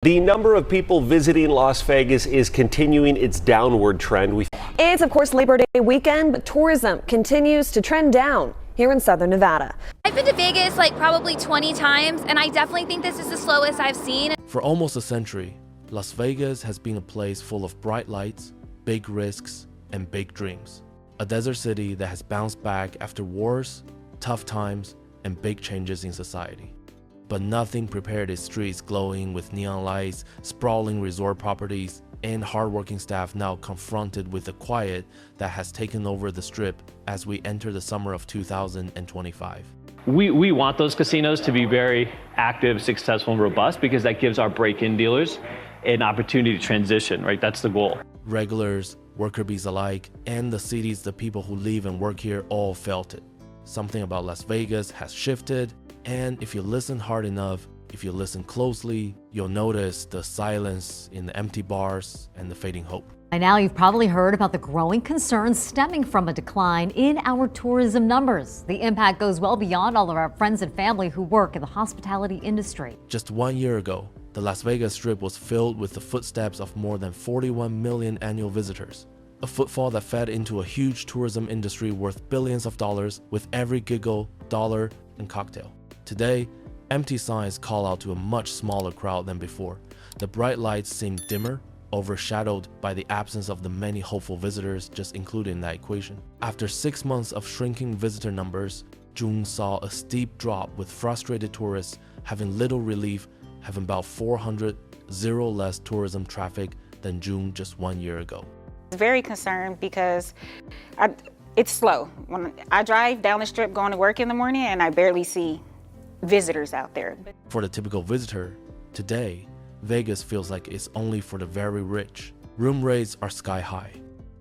The number of people visiting Las Vegas is continuing its downward trend. It's, of course, Labor Day weekend, but tourism continues to trend down here in Southern Nevada. I've been to Vegas like probably 20 times, and I definitely think this is the slowest I've seen. For almost a century, Las Vegas has been a place full of bright lights, big risks, and big dreams. A desert city that has bounced back after wars, tough times, and big changes in society. But nothing prepared its streets glowing with neon lights, sprawling resort properties, and hardworking staff now confronted with the quiet that has taken over the Strip as we enter the summer of 2025. We want those casinos to be very active, successful, and robust because that gives our break-in dealers an opportunity to transition, right? That's the goal. Regulars, worker bees alike, and the cities the people who live and work here all felt it. Something about Las Vegas has shifted, and if you listen hard enough, if you listen closely, you'll notice the silence in the empty bars and the fading hope. By now, you've probably heard about the growing concerns stemming from a decline in our tourism numbers. The impact goes well beyond all of our friends and family who work in the hospitality industry. Just 1 year ago, the Las Vegas Strip was filled with the footsteps of more than 41 million annual visitors. A footfall that fed into a huge tourism industry worth billions of dollars with every giggle, dollar, and cocktail. Today, empty signs call out to a much smaller crowd than before. The bright lights seem dimmer, overshadowed by the absence of the many hopeful visitors just included in that equation. After 6 months of shrinking visitor numbers, June saw a steep drop with frustrated tourists having little relief, having about 400 less tourism traffic than June just 1 year ago. Very concerned because it's slow. When I drive down the Strip going to work in the morning and I barely see visitors out there. For the typical visitor, today, Vegas feels like it's only for the very rich. Room rates are sky high.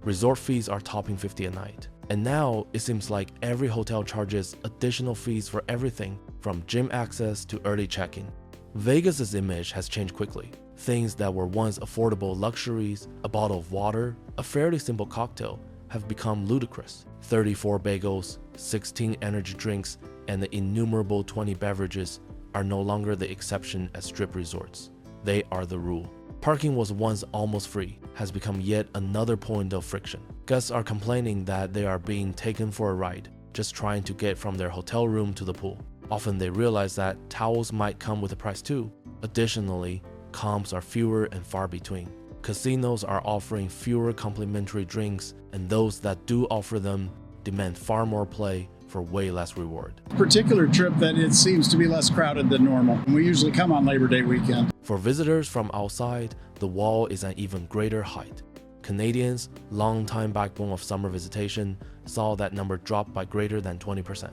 Resort fees are topping $50 a night. And now it seems like every hotel charges additional fees for everything from gym access to early check-in. Vegas's image has changed quickly. Things that were once affordable luxuries, a bottle of water, a fairly simple cocktail, have become ludicrous. 34 bagels, 16 energy drinks, and the innumerable 20 beverages are no longer the exception at Strip resorts. They are the rule. Parking was once almost free, has become yet another point of friction. Guests are complaining that they are being taken for a ride, just trying to get from their hotel room to the pool. Often they realize that towels might come with a price too. Additionally, comps are fewer and far between. Casinos are offering fewer complimentary drinks, and those that do offer them demand far more play for way less reward. Particular trip that it seems to be less crowded than normal. We usually come on Labor Day weekend. For visitors from outside, the wall is an even greater height. Canadians, longtime backbone of summer visitation, saw that number drop by greater than 20%.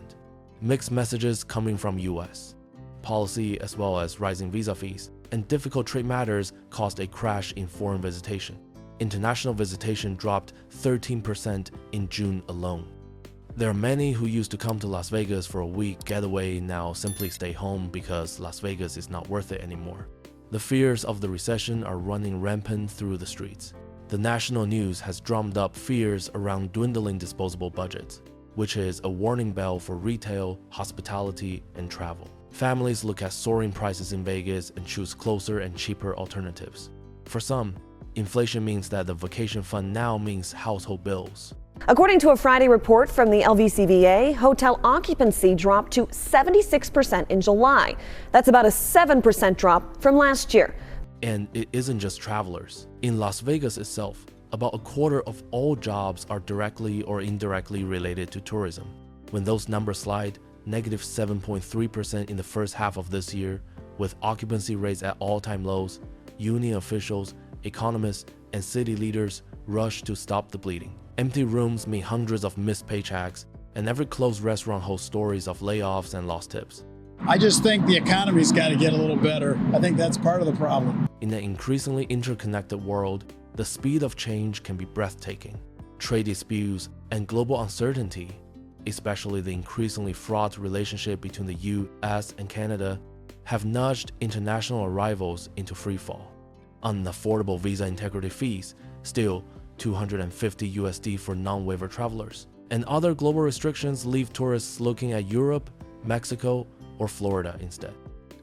Mixed messages coming from US. Policy as well as rising visa fees and difficult trade matters caused a crash in foreign visitation. International visitation dropped 13% in June alone. There are many who used to come to Las Vegas for a week getaway now simply stay home because Las Vegas is not worth it anymore. The fears of the recession are running rampant through the streets. The national news has drummed up fears around dwindling disposable budgets, which is a warning bell for retail, hospitality, and travel. Families look at soaring prices in Vegas and choose closer and cheaper alternatives. For some, inflation means that the vacation fund now means household bills. According to a Friday report from the LVCVA, hotel occupancy dropped to 76% in July. That's about a 7% drop from last year. And it isn't just travelers. In Las Vegas itself, about a quarter of all jobs are directly or indirectly related to tourism. When those numbers slide, negative 7.3% in the first half of this year, with occupancy rates at all-time lows, union officials, economists, and city leaders rush to stop the bleeding. Empty rooms mean hundreds of missed paychecks, and every closed restaurant holds stories of layoffs and lost tips. I just think the economy's got to get a little better. I think that's part of the problem. In an increasingly interconnected world, the speed of change can be breathtaking. Trade disputes and global uncertainty, especially the increasingly fraught relationship between the US and Canada, have nudged international arrivals into freefall. Unaffordable visa integrity fees, still $250 USD for non-waiver travelers, and other global restrictions leave tourists looking at Europe, Mexico, or Florida instead.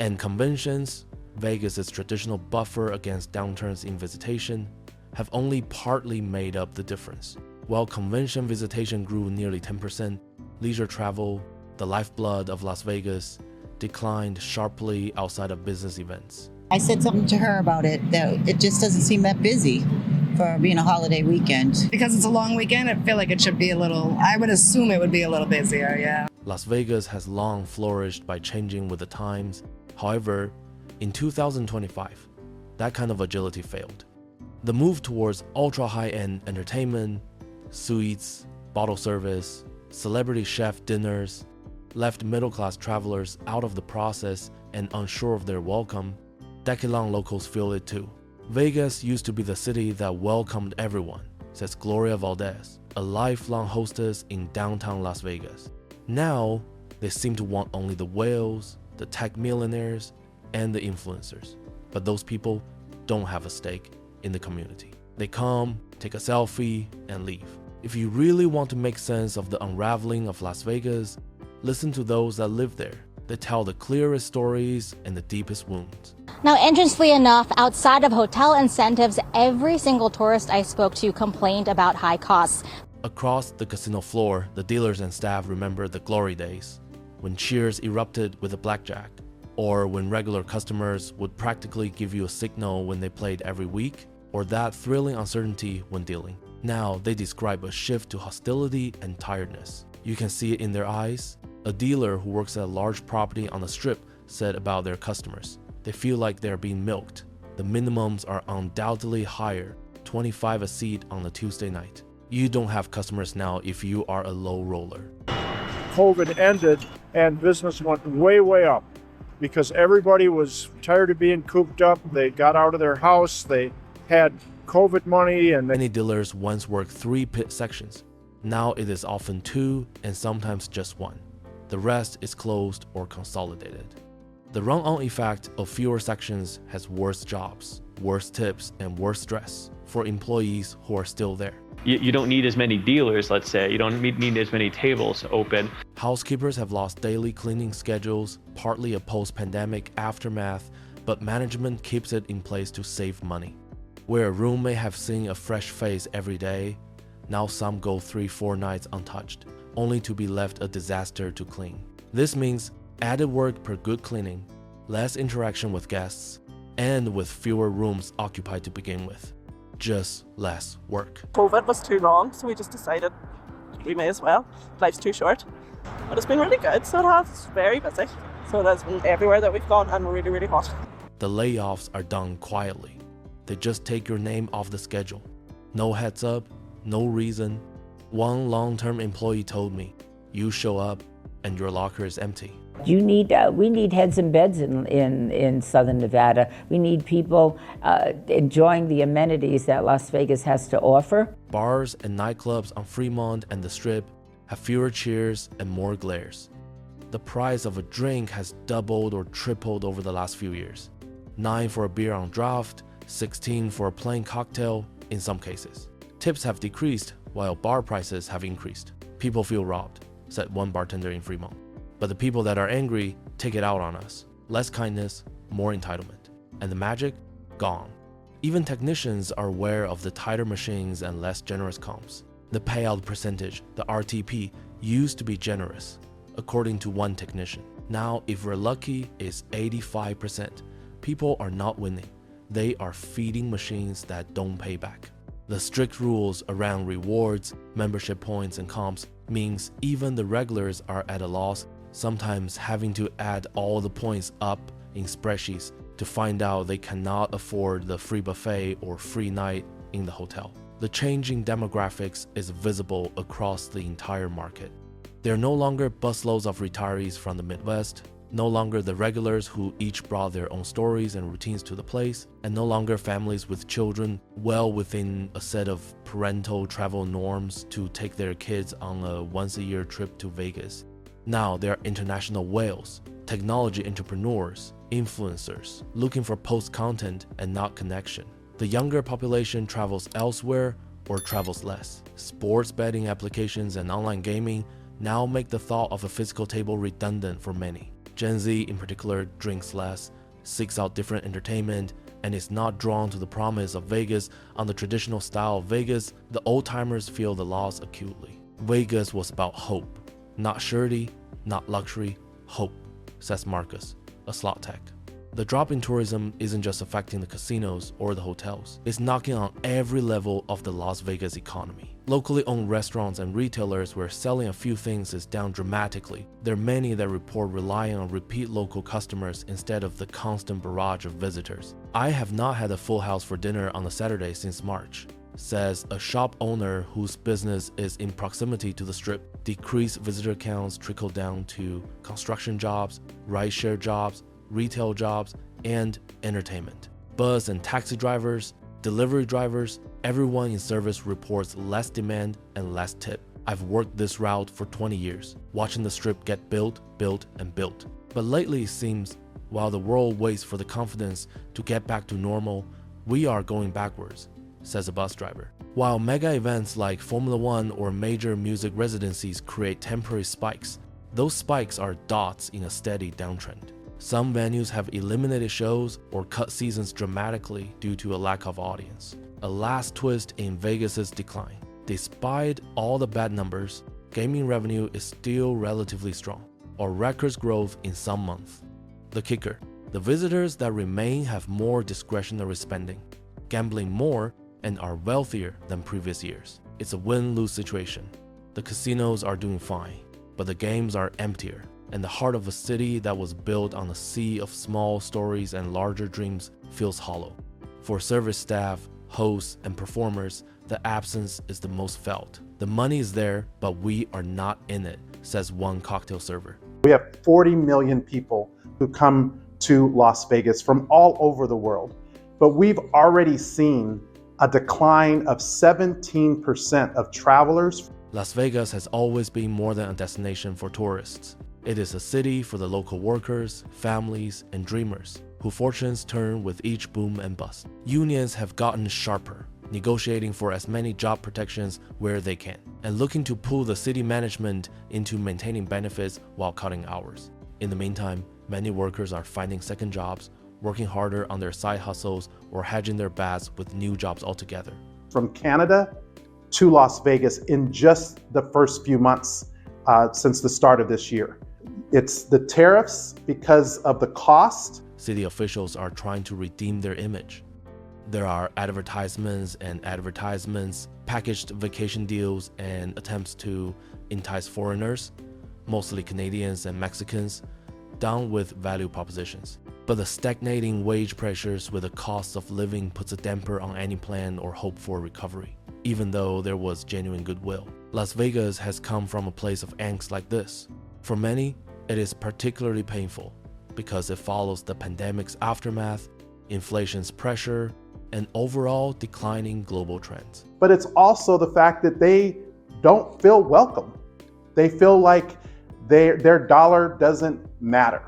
And conventions, Vegas's traditional buffer against downturns in visitation, have only partly made up the difference. While convention visitation grew nearly 10%, leisure travel, the lifeblood of Las Vegas, declined sharply outside of business events. I said something to her about it, that it just doesn't seem that busy for being a holiday weekend. Because it's a long weekend, I feel like it should be I would assume it would be a little busier, yeah. Las Vegas has long flourished by changing with the times. However, in 2025, that kind of agility failed. The move towards ultra-high-end entertainment, suites, bottle service, celebrity chef dinners, left middle-class travelers out of the process and unsure of their welcome. Decade-long locals feel it too. Vegas used to be the city that welcomed everyone, says Gloria Valdez, a lifelong hostess in downtown Las Vegas. Now, they seem to want only the whales, the tech millionaires, and the influencers. But those people don't have a stake in the community. They come, take a selfie, and leave. If you really want to make sense of the unraveling of Las Vegas, listen to those that live there. They tell the clearest stories and the deepest wounds. Now, interestingly enough, outside of hotel incentives, every single tourist I spoke to complained about high costs. Across the casino floor, the dealers and staff remember the glory days, when cheers erupted with a blackjack, or when regular customers would practically give you a signal when they played every week, or that thrilling uncertainty when dealing. Now, they describe a shift to hostility and tiredness. You can see it in their eyes. A dealer who works at a large property on the Strip said about their customers, they feel like they're being milked. The minimums are undoubtedly higher, $25 a seat on a Tuesday night. You don't have customers now if you are a low roller. COVID ended and business went way up because everybody was tired of being cooped up. They got out of their house, they had COVID money, and many dealers once worked 3 pit sections. Now it is often 2 and sometimes just 1. The rest is closed or consolidated. The run-on effect of fewer sections has worse jobs, worse tips, and worse stress for employees who are still there. You don't need as many dealers, let's say. You don't need as many tables open. Housekeepers have lost daily cleaning schedules, partly a post-pandemic aftermath, but management keeps it in place to save money. Where a room may have seen a fresh face every day, now some go 3-4 nights untouched, only to be left a disaster to clean. This means added work per good cleaning, less interaction with guests, and with fewer rooms occupied to begin with. Just less work. COVID was too long, so we just decided we may as well. Life's too short. But it's been really good, so it has. It's very busy. So that's been everywhere that we've gone, and we're really hot. The layoffs are done quietly. They just take your name off the schedule. No heads up, no reason. One long-term employee told me, you show up and your locker is empty. We need heads and beds in Southern Nevada. We need people enjoying the amenities that Las Vegas has to offer. Bars and nightclubs on Fremont and the Strip have fewer cheers and more glares. The price of a drink has doubled or tripled over the last few years. $9 for a beer on draft, $16 for a plain cocktail in some cases. Tips have decreased while bar prices have increased. People feel robbed, said one bartender in Fremont. But the people that are angry take it out on us. Less kindness, more entitlement. And the magic? Gone. Even technicians are aware of the tighter machines and less generous comps. The payout percentage, the RTP, used to be generous, according to one technician. Now, if we're lucky, it's 85%. People are not winning. They are feeding machines that don't pay back. The strict rules around rewards, membership points, and comps means even the regulars are at a loss, sometimes having to add all the points up in spreadsheets to find out they cannot afford the free buffet or free night in the hotel. The changing demographics is visible across the entire market. There are no longer busloads of retirees from the Midwest, no longer the regulars who each brought their own stories and routines to the place, and no longer families with children well within a set of parental travel norms to take their kids on a once-a-year trip to Vegas. Now there are international whales, technology entrepreneurs, influencers, looking for post content and not connection. The younger population travels elsewhere or travels less. Sports betting applications and online gaming now make the thought of a physical table redundant for many. Gen Z in particular drinks less, seeks out different entertainment, and is not drawn to the promise of Vegas on the traditional style of Vegas, the old-timers feel the loss acutely. Vegas was about hope. Not surety, not luxury, hope, says Marcus, a slot tech. The drop in tourism isn't just affecting the casinos or the hotels. It's knocking on every level of the Las Vegas economy. Locally owned restaurants and retailers where selling a few things is down dramatically. There are many that report relying on repeat local customers instead of the constant barrage of visitors. I have not had a full house for dinner on a Saturday since March, says a shop owner whose business is in proximity to the Strip. Decreased visitor counts trickle down to construction jobs, rideshare jobs, retail jobs, and entertainment. Bus and taxi drivers, delivery drivers, everyone in service reports less demand and less tip. I've worked this route for 20 years, watching the Strip get built, and built. But lately it seems, while the world waits for the confidence to get back to normal, we are going backwards, says a bus driver. While mega events like Formula One or major music residencies create temporary spikes, those spikes are dots in a steady downtrend. Some venues have eliminated shows or cut seasons dramatically due to a lack of audience. A last twist in Vegas's decline. Despite all the bad numbers, gaming revenue is still relatively strong, or records growth in some months. The kicker: the visitors that remain have more discretionary spending, gambling more, and are wealthier than previous years. It's a win-lose situation. The casinos are doing fine, but the games are emptier, and the heart of a city that was built on a sea of small stories and larger dreams feels hollow. For service staff, hosts, and performers, the absence is the most felt. The money is there, but we are not in it, says one cocktail server. We have 40 million people who come to Las Vegas from all over the world, but we've already seen a decline of 17% of travelers. Las Vegas has always been more than a destination for tourists. It is a city for the local workers, families, and dreamers, whose fortunes turn with each boom and bust. Unions have gotten sharper, negotiating for as many job protections where they can, and looking to pull the city management into maintaining benefits while cutting hours. In the meantime, many workers are finding second jobs, working harder on their side hustles, or hedging their bets with new jobs altogether. From Canada to Las Vegas in just the first few months since the start of this year. It's the tariffs because of the cost. City officials are trying to redeem their image. There are advertisements, packaged vacation deals, and attempts to entice foreigners, mostly Canadians and Mexicans, down with value propositions. But the stagnating wage pressures with the cost of living puts a damper on any plan or hope for recovery, even though there was genuine goodwill. Las Vegas has come from a place of angst like this. For many, it is particularly painful because it follows the pandemic's aftermath, inflation's pressure, and overall declining global trends. But it's also the fact that they don't feel welcome. They feel like their dollar doesn't matter.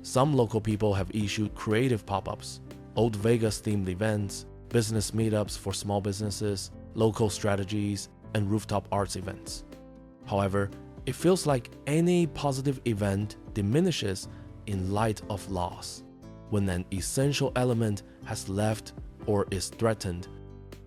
Some local people have issued creative pop-ups, Old Vegas-themed events, business meetups for small businesses, local strategies, and rooftop arts events. However, it feels like any positive event diminishes in light of loss. When an essential element has left or is threatened,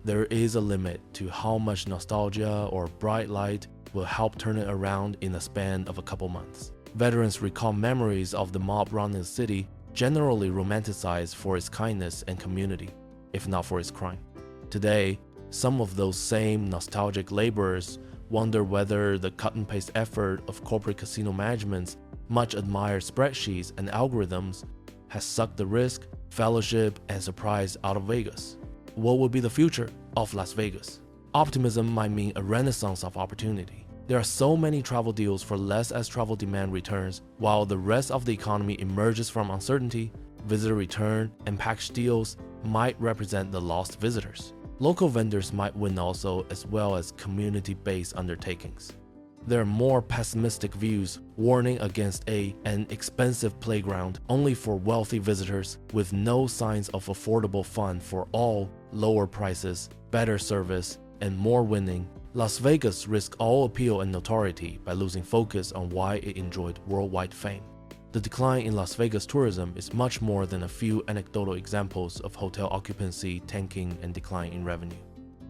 there is a limit to how much nostalgia or bright light will help turn it around in a span of a couple months. Veterans recall memories of the mob-running city, generally romanticized for its kindness and community, if not for its crime. Today, some of those same nostalgic laborers wonder whether the cut-and-paste effort of corporate casino management's much-admired spreadsheets and algorithms has sucked the risk, fellowship, and surprise out of Vegas. What will be the future of Las Vegas? Optimism might mean a renaissance of opportunity. There are so many travel deals for less as travel demand returns, while the rest of the economy emerges from uncertainty. Visitor return and package deals might represent the lost visitors. Local vendors might win also, as well as community-based undertakings. There are more pessimistic views warning against an expensive playground only for wealthy visitors with no signs of affordable fun for all, lower prices, better service, and more winning. Las Vegas risks all appeal and notoriety by losing focus on why it enjoyed worldwide fame. The decline in Las Vegas tourism is much more than a few anecdotal examples of hotel occupancy tanking and decline in revenue.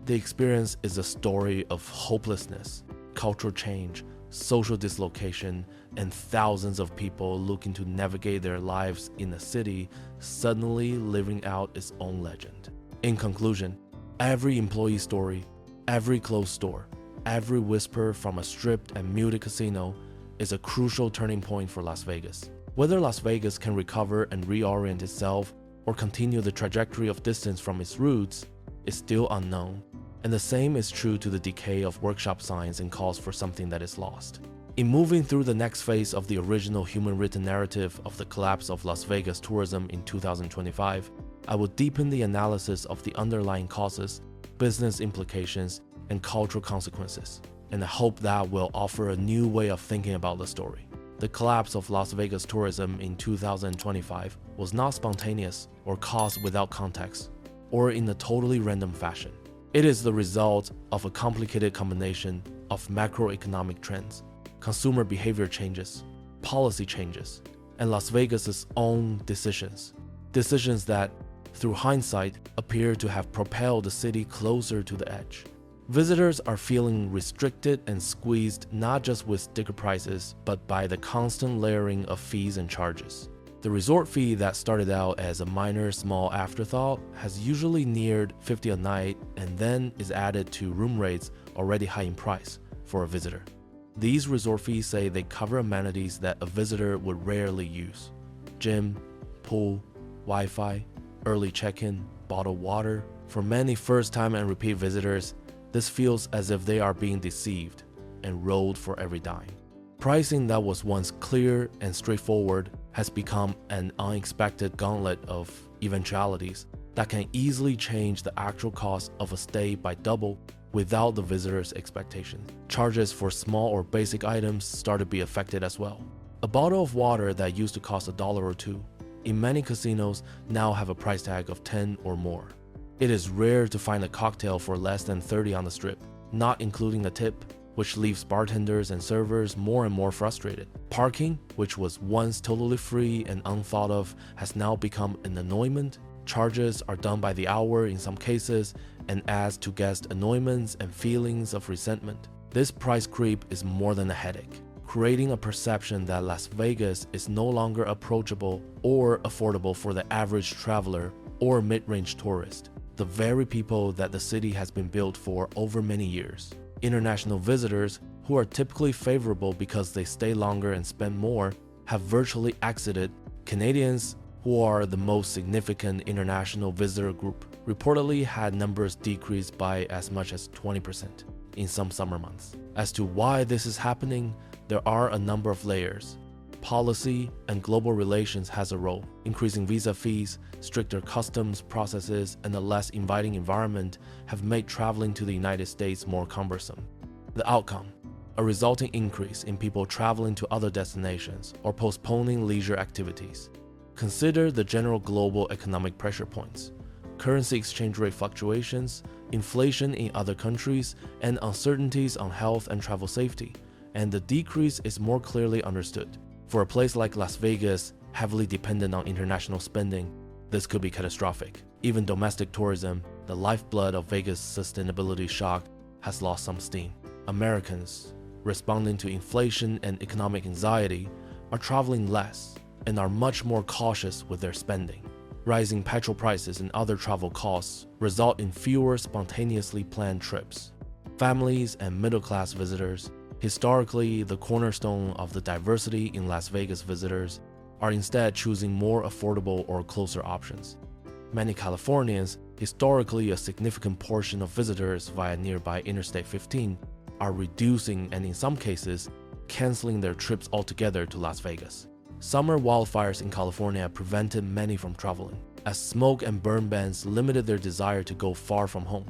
The experience is a story of hopelessness, cultural change, social dislocation, and thousands of people looking to navigate their lives in a city suddenly living out its own legend. In conclusion, every employee story, every closed store, every whisper from a stripped and muted casino is a crucial turning point for Las Vegas. Whether Las Vegas can recover and reorient itself or continue the trajectory of distance from its roots is still unknown, and the same is true to the decay of workshop signs and calls for something that is lost. In moving through the next phase of the original human-written narrative of the collapse of Las Vegas tourism in 2025, I will deepen the analysis of the underlying causes, business implications, and cultural consequences, and I hope that will offer a new way of thinking about the story. The collapse of Las Vegas tourism in 2025 was not spontaneous or caused without context, or in a totally random fashion. It is the result of a complicated combination of macroeconomic trends, consumer behavior changes, policy changes, and Las Vegas's own decisions. Decisions that, through hindsight, appear to have propelled the city closer to the edge. Visitors are feeling restricted and squeezed not just with sticker prices, but by the constant layering of fees and charges. The resort fee that started out as a minor small afterthought has usually neared $50 a night and then is added to room rates already high in price for a visitor. These resort fees say they cover amenities that a visitor would rarely use: gym, pool, Wi-Fi, early check-in, bottled water. For many first-time and repeat visitors, this feels as if they are being deceived and rolled for every dime. Pricing that was once clear and straightforward has become an unexpected gauntlet of eventualities that can easily change the actual cost of a stay by double without the visitor's expectations. Charges for small or basic items start to be affected as well. A bottle of water that used to cost $1 or $2 in many casinos now have a price tag of $10 or more. It is rare to find a cocktail for less than $30 on the strip, not including a tip, which leaves bartenders and servers more and more frustrated. Parking, which was once totally free and unthought of, has now become an annoyment. Charges are done by the hour in some cases and adds to guest annoyments and feelings of resentment. This price creep is more than a headache, creating a perception that Las Vegas is no longer approachable or affordable for the average traveler or mid-range tourist, the very people that the city has been built for over many years. International visitors, who are typically favorable because they stay longer and spend more, have virtually exited. Canadians, who are the most significant international visitor group, reportedly had numbers decrease by as much as 20% in some summer months. As to why this is happening, there are a number of layers. Policy and global relations has a role. Increasing visa fees, stricter customs processes, and a less inviting environment have made traveling to the United States more cumbersome. The outcome: a resulting increase in people traveling to other destinations or postponing leisure activities. Consider the general global economic pressure points: currency exchange rate fluctuations, inflation in other countries, and uncertainties on health and travel safety, and the decrease is more clearly understood. For a place like Las Vegas, heavily dependent on international spending, this could be catastrophic. Even domestic tourism, the lifeblood of Vegas' sustainability shock, has lost some steam. Americans, responding to inflation and economic anxiety, are traveling less and are much more cautious with their spending. Rising petrol prices and other travel costs result in fewer spontaneously planned trips. Families and middle-class visitors, historically the cornerstone of the diversity in Las Vegas visitors, are instead choosing more affordable or closer options. Many Californians, historically a significant portion of visitors via nearby Interstate 15, are reducing and in some cases, canceling their trips altogether to Las Vegas. Summer wildfires in California prevented many from traveling, as smoke and burn bans limited their desire to go far from home.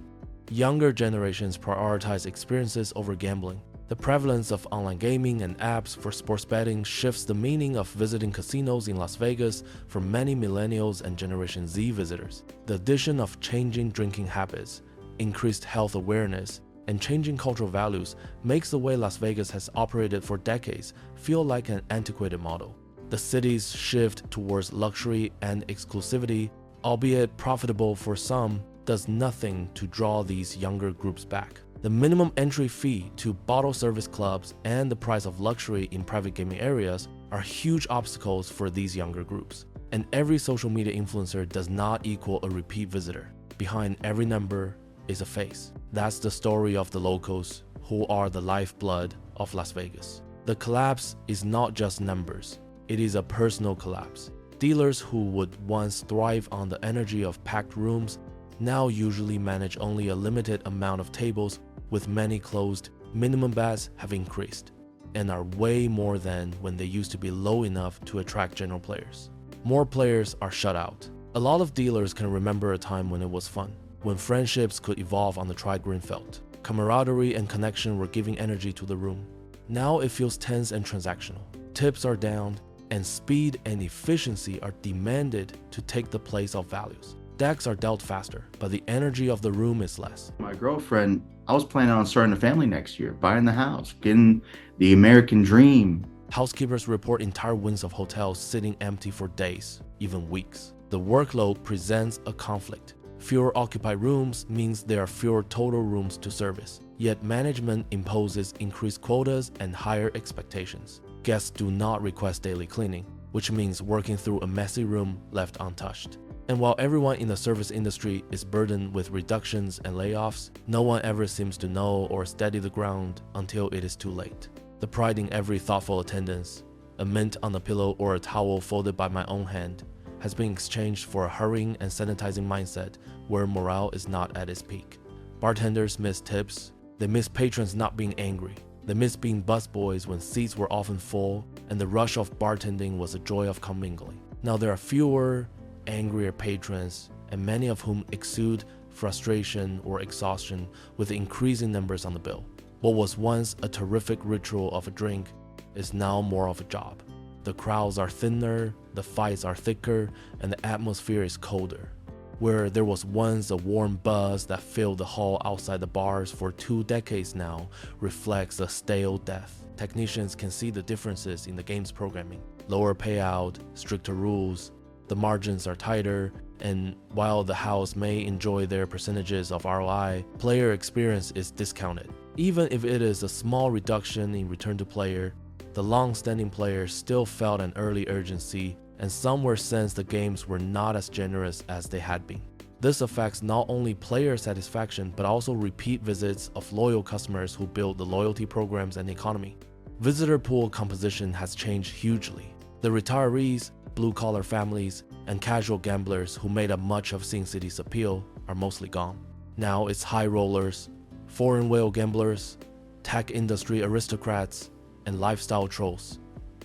Younger generations prioritize experiences over gambling. The prevalence of online gaming and apps for sports betting shifts the meaning of visiting casinos in Las Vegas for many millennials and Generation Z visitors. The addition of changing drinking habits, increased health awareness, and changing cultural values makes the way Las Vegas has operated for decades feel like an antiquated model. The city's shift towards luxury and exclusivity, albeit profitable for some, does nothing to draw these younger groups back. The minimum entry fee to bottle service clubs and the price of luxury in private gaming areas are huge obstacles for these younger groups. And every social media influencer does not equal a repeat visitor. Behind every number is a face. That's the story of the locals, who are the lifeblood of Las Vegas. The collapse is not just numbers, it is a personal collapse. Dealers who would once thrive on the energy of packed rooms now usually manage only a limited amount of tables, with many closed. Minimum bets have increased and are way more than when they used to be low enough to attract general players. More players are shut out. A lot of dealers can remember a time when it was fun, when friendships could evolve on the tri-green felt. Camaraderie and connection were giving energy to the room. Now it feels tense and transactional. Tips are down, and speed and efficiency are demanded to take the place of values. Decks are dealt faster, but the energy of the room is less. My girlfriend, I was planning on starting a family next year, buying the house, getting the American dream. Housekeepers report entire wings of hotels sitting empty for days, even weeks. The workload presents a conflict. Fewer occupied rooms means there are fewer total rooms to service, yet management imposes increased quotas and higher expectations. Guests do not request daily cleaning, which means working through a messy room left untouched. And while everyone in the service industry is burdened with reductions and layoffs, no one ever seems to know or steady the ground until it is too late. The pride in every thoughtful attendance, a mint on the pillow or a towel folded by my own hand, has been exchanged for a hurrying and sanitizing mindset where morale is not at its peak. Bartenders miss tips, they miss patrons not being angry, they miss being busboys when seats were often full and the rush of bartending was a joy of commingling. Now there are fewer, angrier patrons, and many of whom exude frustration or exhaustion with the increasing numbers on the bill. What was once a terrific ritual of a drink is now more of a job. The crowds are thinner, the fights are thicker, and the atmosphere is colder. Where there was once a warm buzz that filled the hall outside the bars for 2 decades now reflects a stale death. Technicians can see the differences in the game's programming. Lower payout, stricter rules, the margins are tighter, and while the house may enjoy their percentages of ROI, player experience is discounted. Even if it is a small reduction in return to player, the long-standing players still felt an early urgency, and some were sensed the games were not as generous as they had been. This affects not only player satisfaction but also repeat visits of loyal customers who build the loyalty programs and economy. Visitor pool composition has changed hugely. The retirees, blue-collar families, and casual gamblers who made up much of Sin City's appeal are mostly gone. Now it's high rollers, foreign whale gamblers, tech industry aristocrats, and lifestyle trolls,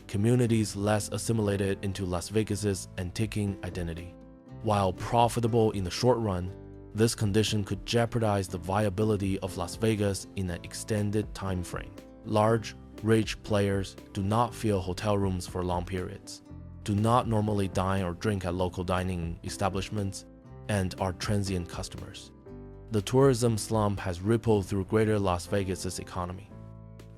communities less assimilated into Las Vegas's antiquing identity. While profitable in the short run, this condition could jeopardize the viability of Las Vegas in an extended time frame. Large, rich players do not fill hotel rooms for long periods, do not normally dine or drink at local dining establishments, and are transient customers. The tourism slump has rippled through greater Las Vegas's economy.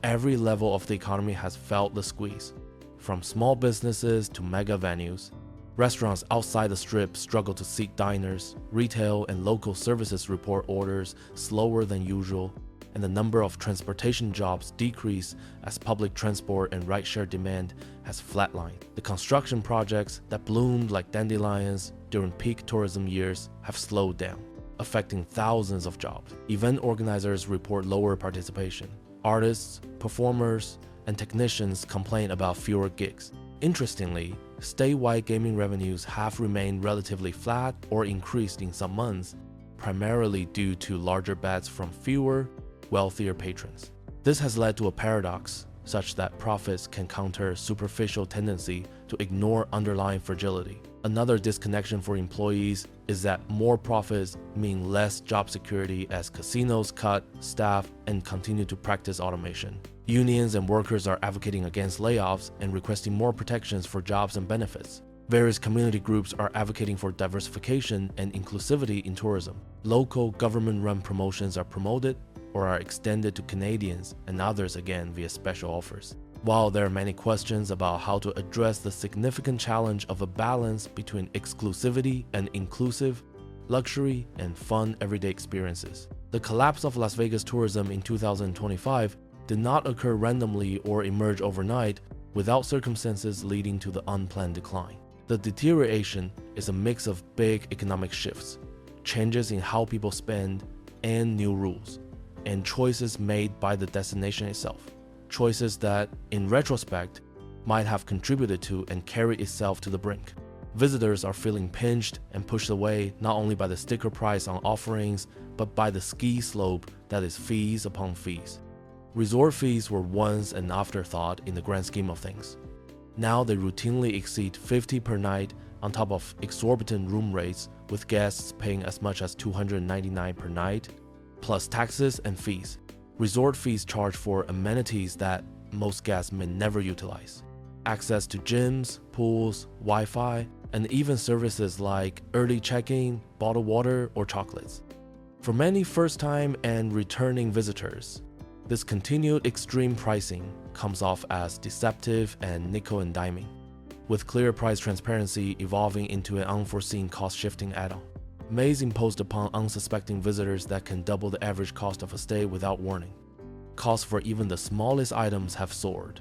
Every level of the economy has felt the squeeze, from small businesses to mega venues. Restaurants outside the strip struggle to seat diners, retail and local services report orders slower than usual, and the number of transportation jobs decrease as public transport and rideshare demand has flatlined. The construction projects that bloomed like dandelions during peak tourism years have slowed down, affecting thousands of jobs. Event organizers report lower participation. Artists, performers, and technicians complain about fewer gigs. Interestingly, statewide gaming revenues have remained relatively flat or increased in some months, primarily due to larger bets from fewer, wealthier patrons. This has led to a paradox, such that profits can counter superficial tendency to ignore underlying fragility. Another disconnection for employees is that more profits mean less job security as casinos cut staff and continue to practice automation. Unions and workers are advocating against layoffs and requesting more protections for jobs and benefits. Various community groups are advocating for diversification and inclusivity in tourism. Local government-run promotions are promoted or are extended to Canadians and others again via special offers. While there are many questions about how to address the significant challenge of a balance between exclusivity and inclusive, luxury and fun everyday experiences, the collapse of Las Vegas tourism in 2025 did not occur randomly or emerge overnight without circumstances leading to the unplanned decline. The deterioration is a mix of big economic shifts, changes in how people spend, and new rules, and choices made by the destination itself. Choices that, in retrospect, might have contributed to and carried itself to the brink. Visitors are feeling pinched and pushed away not only by the sticker price on offerings, but by the ski slope that is fees upon fees. Resort fees were once an afterthought in the grand scheme of things. Now they routinely exceed $50 per night on top of exorbitant room rates, with guests paying as much as $299 per night, plus taxes and fees. Resort fees charge for amenities that most guests may never utilize. Access to gyms, pools, Wi-Fi, and even services like early check-in, bottled water, or chocolates. For many first-time and returning visitors, this continued extreme pricing comes off as deceptive and nickel and diming, with clear price transparency evolving into an unforeseen cost-shifting add-on. Maze imposed upon unsuspecting visitors that can double the average cost of a stay without warning. Costs for even the smallest items have soared.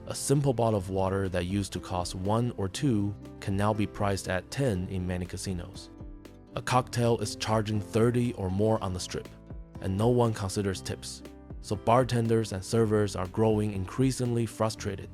A simple bottle of water that used to cost $1 or $2 can now be priced at $10 in many casinos. A cocktail is charging $30 or more on the strip, and no one considers tips. So bartenders and servers are growing increasingly frustrated.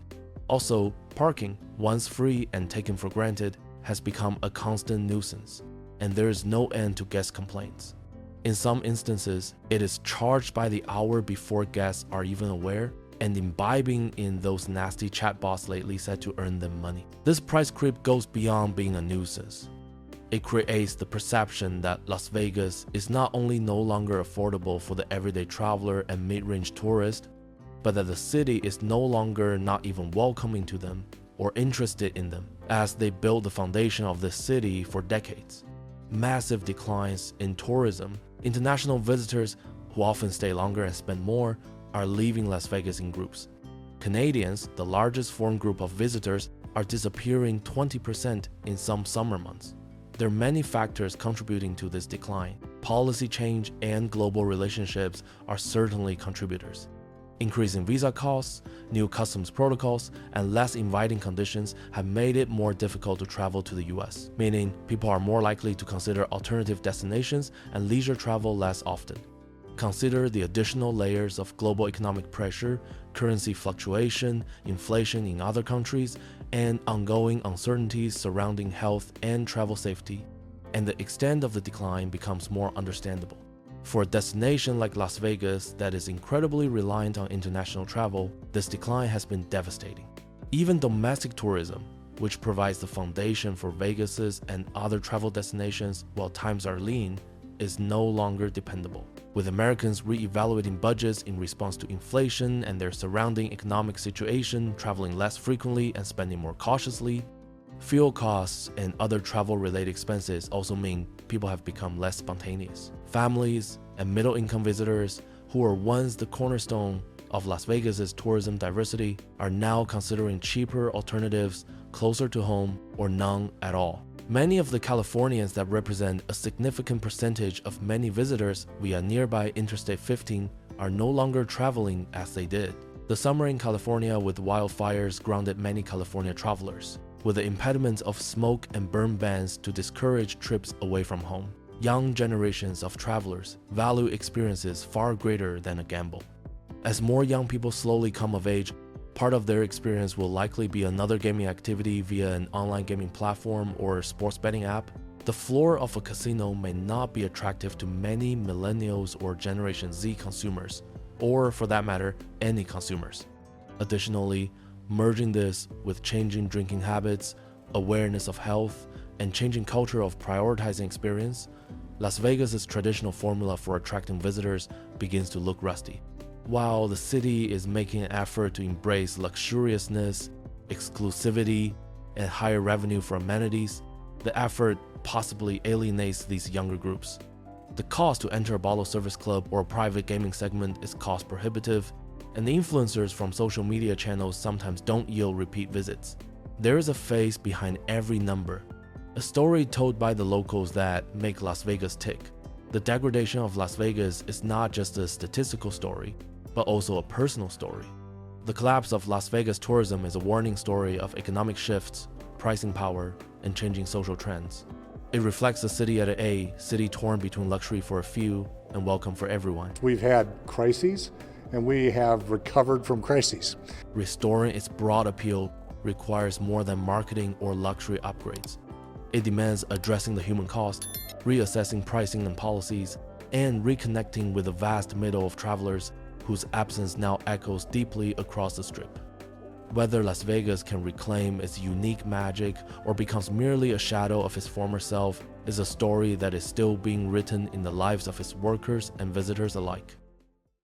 Also, parking, once free and taken for granted, has become a constant nuisance, and there is no end to guest complaints. In some instances, it is charged by the hour before guests are even aware, and imbibing in those nasty chatbots lately said to earn them money. This price creep goes beyond being a nuisance. It creates the perception that Las Vegas is not only no longer affordable for the everyday traveler and mid-range tourist, but that the city is no longer not even welcoming to them or interested in them, as they built the foundation of this city for decades. Massive declines in tourism, international visitors who often stay longer and spend more are leaving Las Vegas in groups. Canadians, the largest foreign group of visitors, are disappearing 20% in some summer months. There are many factors contributing to this decline. Policy change and global relationships are certainly contributors. Increasing visa costs, new customs protocols, and less inviting conditions have made it more difficult to travel to the US, meaning people are more likely to consider alternative destinations and leisure travel less often. Consider the additional layers of global economic pressure, currency fluctuation, inflation in other countries, and ongoing uncertainties surrounding health and travel safety, and the extent of the decline becomes more understandable. For a destination like Las Vegas that is incredibly reliant on international travel, this decline has been devastating. Even domestic tourism, which provides the foundation for Vegas's and other travel destinations while times are lean, is no longer dependable. With Americans re-evaluating budgets in response to inflation and their surrounding economic situation, traveling less frequently and spending more cautiously, fuel costs and other travel-related expenses also mean people have become less spontaneous. Families and middle-income visitors, who were once the cornerstone of Las Vegas's tourism diversity, are now considering cheaper alternatives closer to home or none at all. Many of the Californians that represent a significant percentage of many visitors via nearby Interstate 15 are no longer traveling as they did. The summer in California with wildfires grounded many California travelers, with the impediments of smoke and burn bans to discourage trips away from home. Young generations of travelers value experiences far greater than a gamble. As more young people slowly come of age, part of their experience will likely be another gaming activity via an online gaming platform or sports betting app. The floor of a casino may not be attractive to many millennials or Generation Z consumers, or for that matter, any consumers. Additionally, merging this with changing drinking habits, awareness of health, and changing culture of prioritizing experience, Las Vegas's traditional formula for attracting visitors begins to look rusty. While the city is making an effort to embrace luxuriousness, exclusivity, and higher revenue for amenities, the effort possibly alienates these younger groups. The cost to enter a bottle service club or a private gaming segment is cost prohibitive, and the influencers from social media channels sometimes don't yield repeat visits. There is a face behind every number, a story told by the locals that make Las Vegas tick. The degradation of Las Vegas is not just a statistical story, but also a personal story. The collapse of Las Vegas tourism is a warning story of economic shifts, pricing power, and changing social trends. It reflects a city at a city torn between luxury for a few and welcome for everyone. We've had crises, and we have recovered from crises. Restoring its broad appeal requires more than marketing or luxury upgrades. It demands addressing the human cost, reassessing pricing and policies, and reconnecting with the vast middle of travelers whose absence now echoes deeply across the Strip. Whether Las Vegas can reclaim its unique magic or becomes merely a shadow of its former self is a story that is still being written in the lives of its workers and visitors alike.